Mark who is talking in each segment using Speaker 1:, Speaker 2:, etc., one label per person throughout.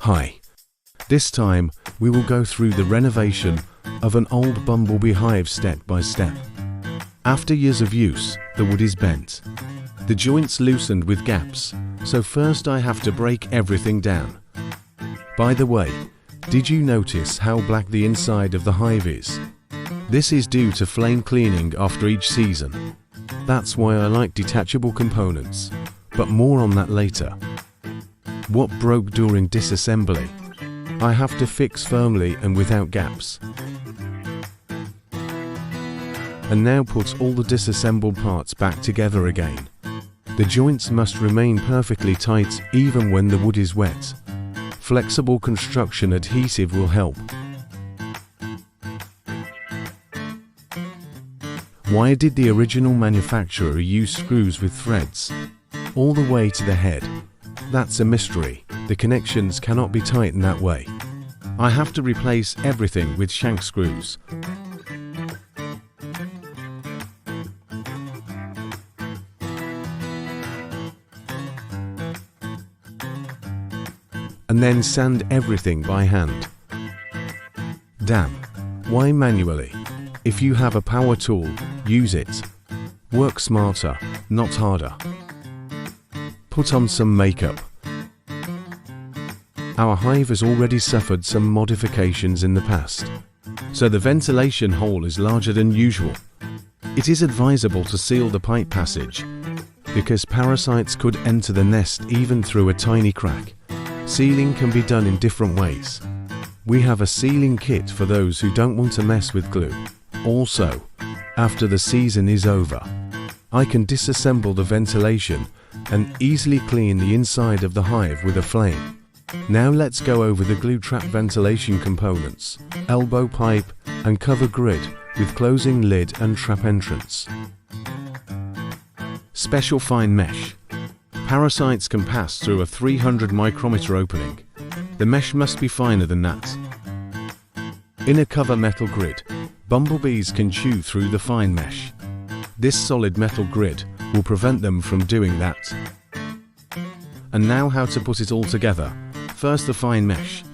Speaker 1: Hi. This time, we will go through the renovation of an old Bumblebee hive step by step. After years of use, the wood is bent. The joints loosened with gaps, so first I have to break everything down. By the way, did you notice how black the inside of the hive is? This is due to flame cleaning after each season. That's why I like detachable components, but more on that later. What broke during disassembly? I have to fix firmly and without gaps. And now put all the disassembled parts back together again. The joints must remain perfectly tight even when the wood is wet. Flexible construction adhesive will help. Why did the original manufacturer use screws with threads all the way to the head? That's a mystery. The connections cannot be tightened that way. I have to replace everything with shank screws. And then sand everything by hand. Damn, why manually? If you have a power tool, use it. Work smarter, not harder. Put on some makeup. Our hive has already suffered some modifications in the past, so the ventilation hole is larger than usual. It is advisable to seal the pipe passage, because parasites could enter the nest even through a tiny crack. Sealing can be done in different ways. We have a sealing kit for those who don't want to mess with glue. Also, after the season is over, I can disassemble the ventilation and easily clean the inside of the hive with a flame. Now let's go over the glue trap ventilation components, elbow pipe and cover grid with closing lid and trap entrance. Special fine mesh. Parasites can pass through a 300 micrometer opening. The mesh must be finer than that. In a cover metal grid, bumblebees can chew through the fine mesh. This solid metal grid will prevent them from doing that. And now how to put it all together. First the fine mesh.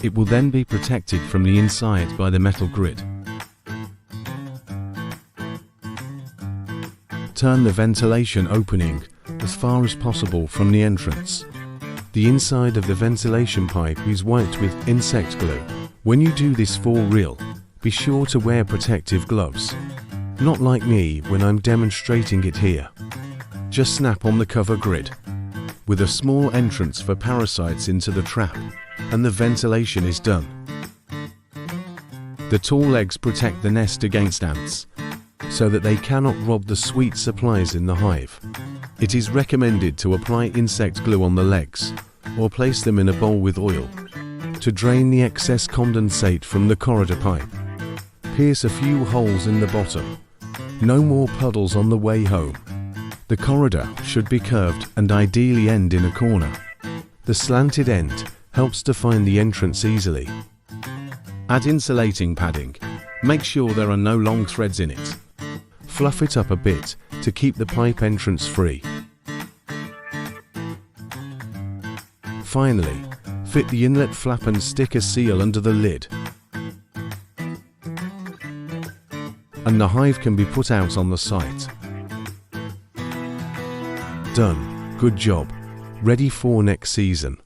Speaker 1: It will then be protected from the inside by the metal grid. Turn the ventilation opening as far as possible from the entrance. The inside of the ventilation pipe is wiped with insect glue. When you do this for real, be sure to wear protective gloves. Not like me when I'm demonstrating it here. Just snap on the cover grid, with a small entrance for parasites into the trap, and the ventilation is done. The tall legs protect the nest against ants, so that they cannot rob the sweet supplies in the hive. It is recommended to apply insect glue on the legs, or place them in a bowl with oil, to drain the excess condensate from the corridor pipe. Pierce a few holes in the bottom. No more puddles on the way home. The corridor should be curved and ideally end in a corner. The slanted end helps to find the entrance easily. Add insulating padding. Make sure there are no long threads in it. Fluff it up a bit to keep the pipe entrance free. Finally, fit the inlet flap and stick a seal under the lid. And the hive can be put out on the site. Done. Good job. Ready for next season.